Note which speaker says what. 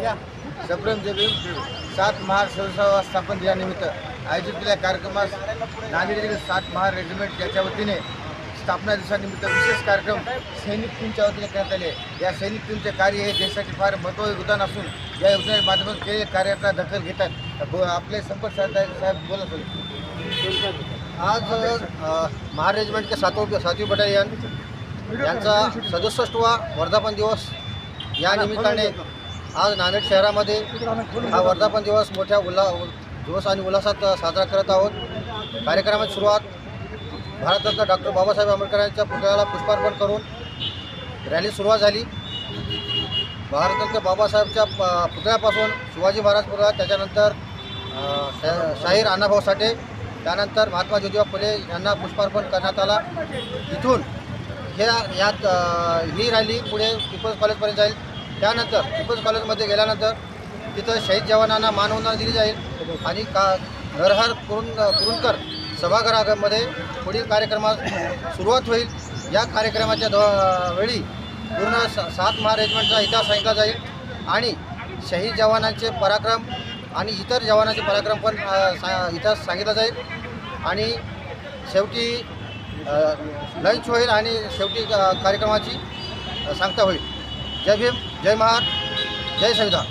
Speaker 1: सप्रेम जय 7 मार्च 16 स्थापन दिनानिमित्त आयोजित केलेल्या कार्यक्रमास नांदेड येथील 7 महार रेजिमेंट याच्या वतीने स्थापना दिवसानिमित्त विशेष कार्यक्रम सैनिक टीमच्या वतीने करण्यात आले। या सैनिक टीमचे कार्य हे देशासाठी फार महत्त्वाचे योगदान असून या योजनेच्या माध्यमातून केलेल्या कार्याचा दखल घेतात। आपले संपर्क साहेब बोलत होते।
Speaker 2: आज महार रेजिमेंट के सातवी बटालियन यांचा 67वा वर्धापन दिवस या निमित्ताने आज नांदेड शहरामध्ये हा वर्धापन दिवस मोठ्या जोश आणि उल्हासात साजरा करत आहोत। कार्यक्रमाची सुरुवात भारतरत्न डॉक्टर बाबासाहेब आंबेडकरांच्या पुतळ्याला पुष्पार्पण करून रॅली सुरुवात झाली। भारतरत्न बाबासाहेबच्या पुतळ्यापासून शिवाजी महाराज पुतळा, त्याच्यानंतर शाहीर अण्णाभाऊ साठे, त्यानंतर महात्मा ज्योतिबा फुले यांना पुष्पार्पण करण्यात आला। इथून ही रॅली पुढे पीपल्स कॉलेजपर्यंत जाईल। त्यानंतर पीपल्स कॉलेजमध्ये गेल्यानंतर तिथं शहीद जवानांना मानवंदना दिली जाईल आणि नरहर कुरुंदकर सभागृहामध्ये पुढील कार्यक्रमास सुरुवात होईल। या कार्यक्रमाच्या वेळी पूर्ण 7 महार रेजिमेंटचा इतिहास सांगितला जाईल आणि शहीद जवानांचे पराक्रम आणि इतर जवानांचे पराक्रम पण इतिहास सांगितला जाईल आणि शेवटी लंच होईल आणि शेवटी कार्यक्रमाची सांगता होईल। जय भीम, जय महार, जय संविधान।